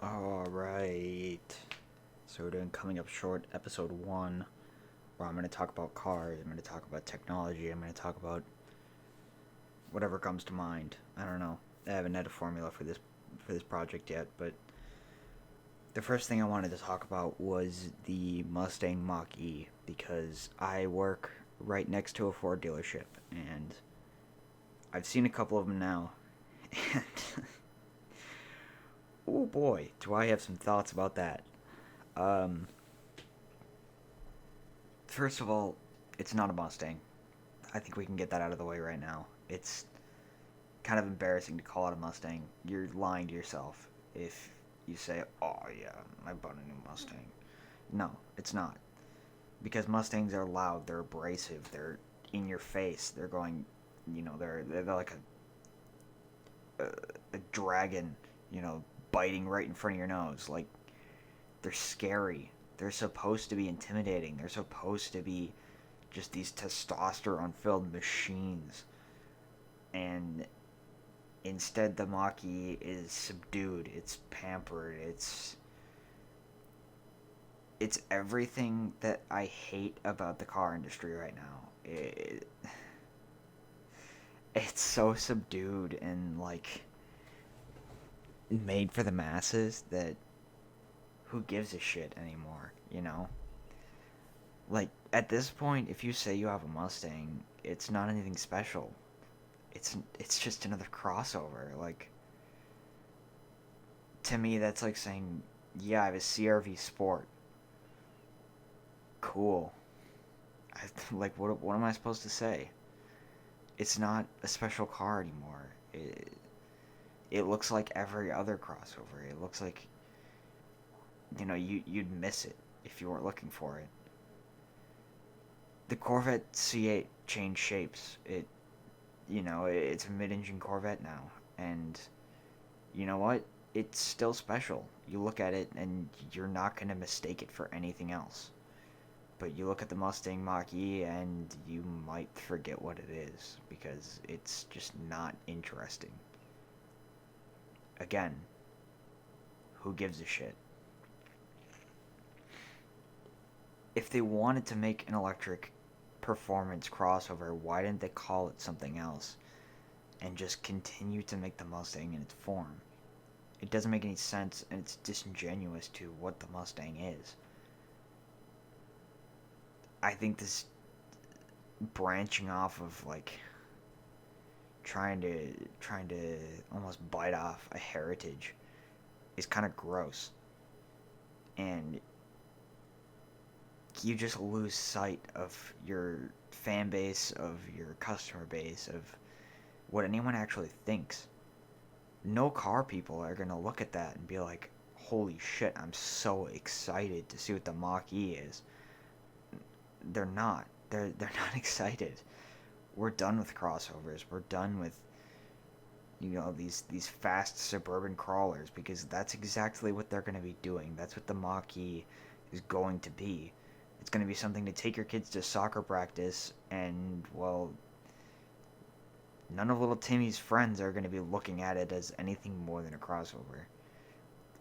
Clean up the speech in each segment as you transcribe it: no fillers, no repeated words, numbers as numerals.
Alright. So we're doing Coming Up Short, episode 1, where I'm going to talk about cars, I'm going to talk about technology, I'm going to talk about whatever comes to mind. I don't know. I haven't had a formula for this project yet, but the first thing I wanted to talk about was the Mustang Mach-E, because I work right next to a Ford dealership, and I've seen a couple of them now, and oh boy, do I have some thoughts about that. Um, First of all, it's not a Mustang. I think we can get that out of the way right now. It's kind of embarrassing to call it a Mustang. You're lying to yourself if you say, "Oh yeah, I bought a new Mustang." No, it's not. Because Mustangs are loud, they're abrasive, they're in your face. They're going, they're like a dragon, biting right in front of your nose. Like they're scary. They're supposed to be intimidating. They're supposed to be just these testosterone filled machines. And instead, the Mach-E is subdued. It's pampered. It's everything that I hate about the car industry right now. It's so subdued and like made for the masses that who gives a shit anymore, you know? Like at this point, if you say you have a Mustang, it's not anything special. It's just another crossover. Like to me, that's like saying, yeah, I have a CRV Sport. Cool. Like what am I supposed to say? It's not a special car anymore. It looks like every other crossover. It looks like you'd miss it if you weren't looking for it. The Corvette C8 changed shapes. It's a mid-engine Corvette now, and you know what? It's still special. You look at it and you're not gonna mistake it for anything else. But you look at the Mustang Mach-E and you might forget what it is because it's just not interesting. Again, who gives a shit? If they wanted to make an electric performance crossover, why didn't they call it something else and just continue to make the Mustang in its form? It doesn't make any sense and it's disingenuous to what the Mustang is. I think this branching off of like trying to almost bite off a heritage is kind of gross, and you just lose sight of your fan base, of your customer base, of what anyone actually thinks. No car people are gonna look at that and be like, "Holy shit! I'm so excited to see what the Mach-E is." They're not. They're not excited. We're done with crossovers. We're done with these fast suburban crawlers because that's exactly what they're going to be doing. That's what the Mach-E is going to be. It's going to be something to take your kids to soccer practice, and well, none of little Timmy's friends are going to be looking at it as anything more than a crossover.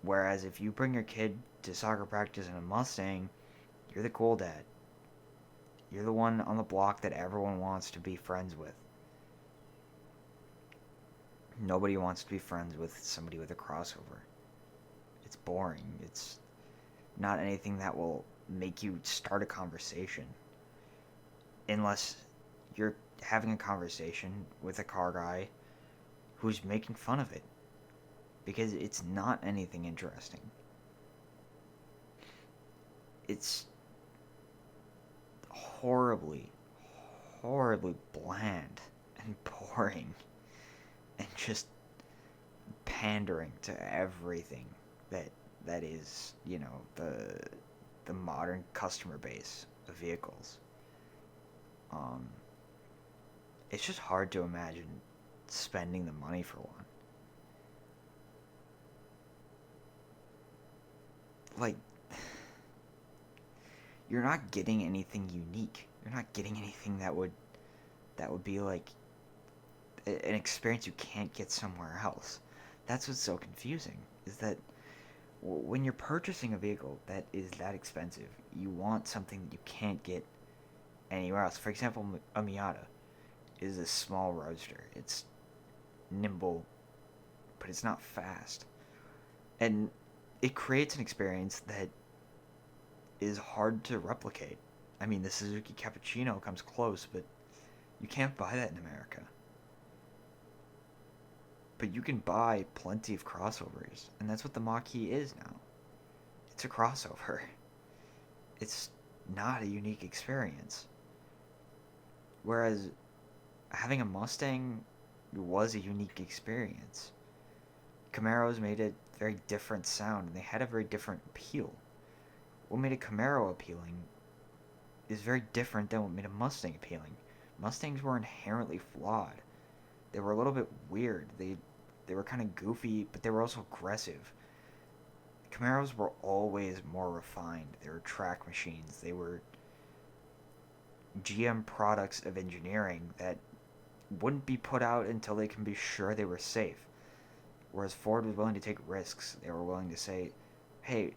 Whereas if you bring your kid to soccer practice in a Mustang, you're the cool dad. You're the one on the block that everyone wants to be friends with. Nobody wants to be friends with somebody with a crossover. It's boring. It's not anything that will make you start a conversation. Unless you're having a conversation with a car guy who's making fun of it. Because it's not anything interesting. It's horribly, horribly bland and boring and just pandering to everything that that is, the modern customer base of vehicles. Um, it's just hard to imagine spending the money for one. Like, you're not getting anything unique. You're not getting anything that would be like an experience you can't get somewhere else. That's what's so confusing. Is that when you're purchasing a vehicle that is that expensive, you want something that you can't get anywhere else. For example, a Miata is a small roadster. It's nimble, but it's not fast. And it creates an experience that is hard to replicate. I mean, the Suzuki Cappuccino comes close, but you can't buy that in America. But you can buy plenty of crossovers, and that's what the Mach-E is now. It's a crossover. It's not a unique experience. Whereas having a Mustang was a unique experience. Camaros made a very different sound, and they had a very different appeal. What made a Camaro appealing is very different than what made a Mustang appealing. Mustangs were inherently flawed. They were a little bit weird. They were kind of goofy, but they were also aggressive. Camaros were always more refined. They were track machines. They were GM products of engineering that wouldn't be put out until they can be sure they were safe. Whereas Ford was willing to take risks. They were willing to say, hey,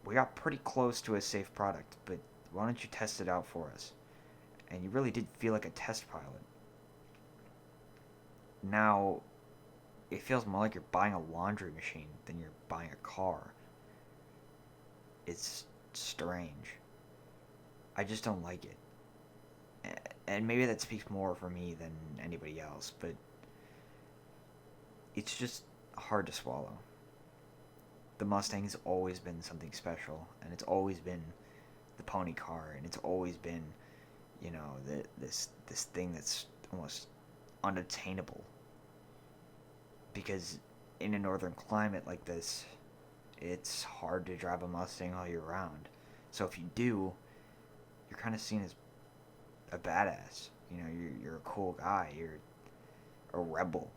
we got pretty close to a safe product, but why don't you test it out for us? And you really did feel like a test pilot. Now, it feels more like you're buying a laundry machine than you're buying a car. It's strange. I just don't like it. And maybe that speaks more for me than anybody else, but it's just hard to swallow. The Mustang has always been something special, and it's always been the pony car, and it's always been, this thing that's almost unattainable. Because in a northern climate like this, it's hard to drive a Mustang all year round. So if you do, you're kind of seen as a badass. You're a cool guy. You're a rebel.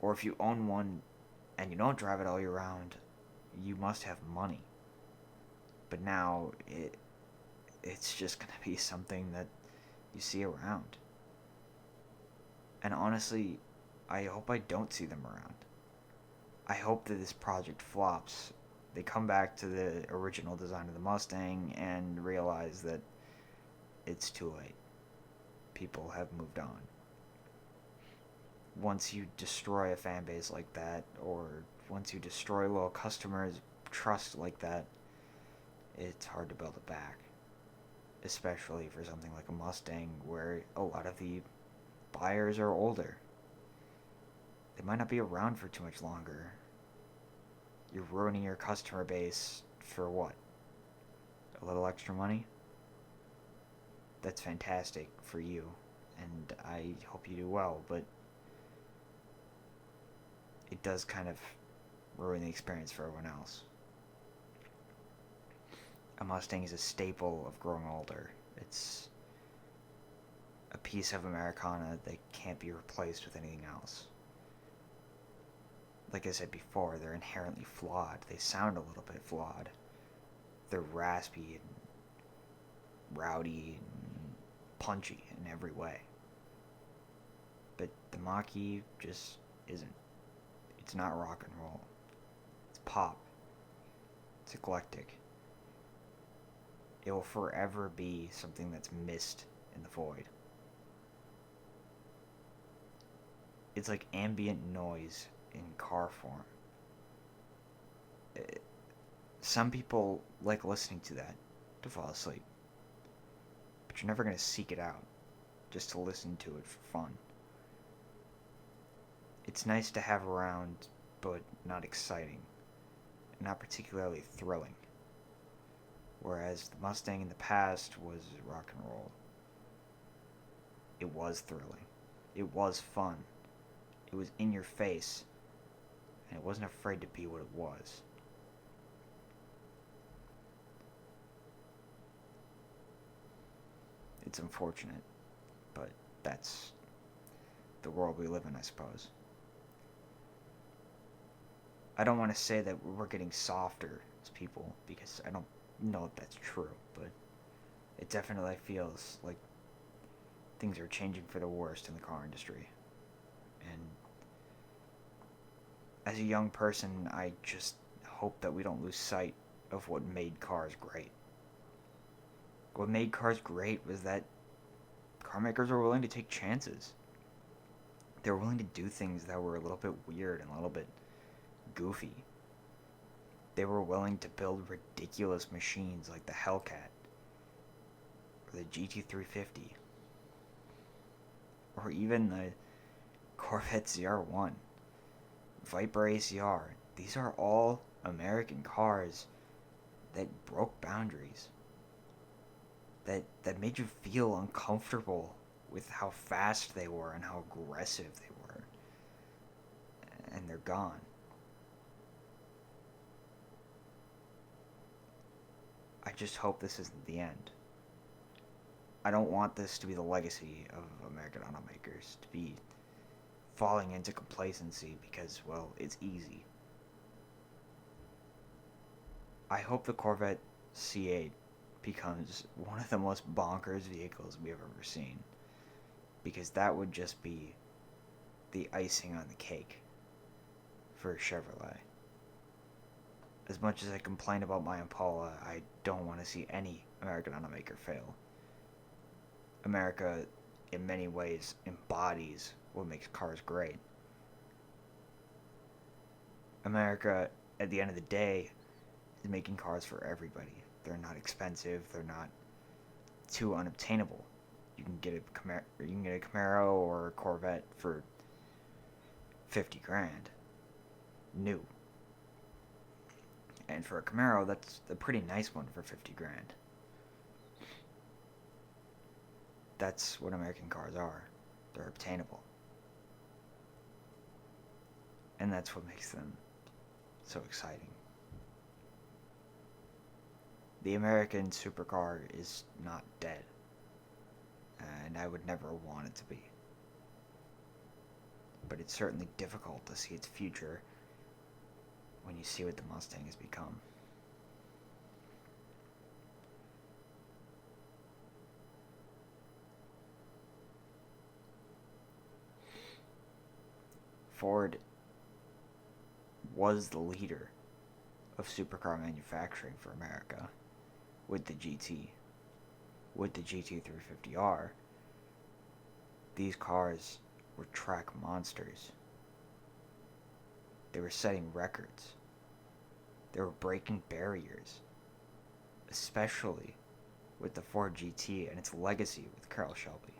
Or if you own one and you don't drive it all year round, you must have money. But now it's just gonna be something that you see around. And honestly, I hope I don't see them around. I hope that this project flops. They come back to the original design of the Mustang and realize that it's too late. People have moved on. Once you destroy a fan base like that, or once you destroy loyal customers' trust like that, it's hard to build it back. Especially for something like a Mustang, where a lot of the buyers are older. They might not be around for too much longer. You're ruining your customer base for what? A little extra money? That's fantastic for you, and I hope you do well, but it does kind of ruin the experience for everyone else. A Mustang is a staple of growing older. It's a piece of Americana that can't be replaced with anything else. Like I said before, they're inherently flawed. They sound a little bit flawed. They're raspy and rowdy and punchy in every way. But the Mach-E just isn't. It's not rock and roll. It's pop. It's eclectic. It will forever be something that's missed in the void. It's like ambient noise in car form. Some people like listening to that to fall asleep. But you're never going to seek it out just to listen to it for fun. It's nice to have around, but not exciting. Not particularly thrilling. Whereas the Mustang in the past was rock and roll. It was thrilling. It was fun. It was in your face. And it wasn't afraid to be what it was. It's unfortunate, but that's the world we live in, I suppose. I don't want to say that we're getting softer as people, because I don't know if that's true, but it definitely feels like things are changing for the worst in the car industry. And as a young person, I just hope that we don't lose sight of what made cars great. What made cars great was that car makers were willing to take chances. They were willing to do things that were a little bit weird and a little bit goofy. They were willing to build ridiculous machines like the Hellcat or the GT350 or even the Corvette ZR1, Viper ACR. These are all American cars that broke boundaries, that made you feel uncomfortable with how fast they were and how aggressive they were. And they're gone. I just hope this isn't the end. I don't want this to be the legacy of American automakers, to be falling into complacency because, well, it's easy. I hope the Corvette C8 becomes one of the most bonkers vehicles we have ever seen, because that would just be the icing on the cake for Chevrolet. As much as I complain about my Impala, I don't want to see any American automaker fail. America, in many ways, embodies what makes cars great. America, at the end of the day, is making cars for everybody. They're not expensive. They're not too unobtainable. You can get a Camaro or a Corvette for 50 grand, new. And for a Camaro, that's a pretty nice one for 50 grand. That's what American cars are. They're obtainable. And that's what makes them so exciting. The American supercar is not dead. And I would never want it to be. But it's certainly difficult to see its future when you see what the Mustang has become. Ford was the leader of supercar manufacturing for America with the GT, with the GT350R. These cars were track monsters. They were setting records. They were breaking barriers, especially with the Ford GT and its legacy with Carroll Shelby.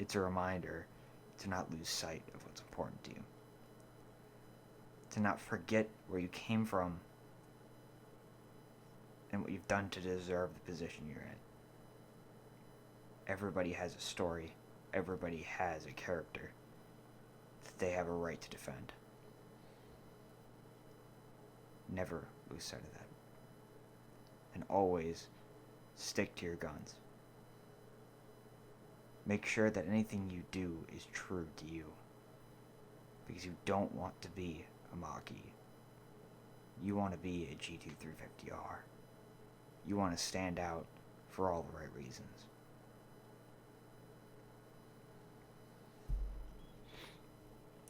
It's a reminder to not lose sight of what's important to you. To not forget where you came from and what you've done to deserve the position you're in. Everybody has a story. Everybody has a character that they have a right to defend. Never lose sight of that. And always stick to your guns. Make sure that anything you do is true to you. Because you don't want to be a mach-e. You want to be a GT350R. You want to stand out for all the right reasons.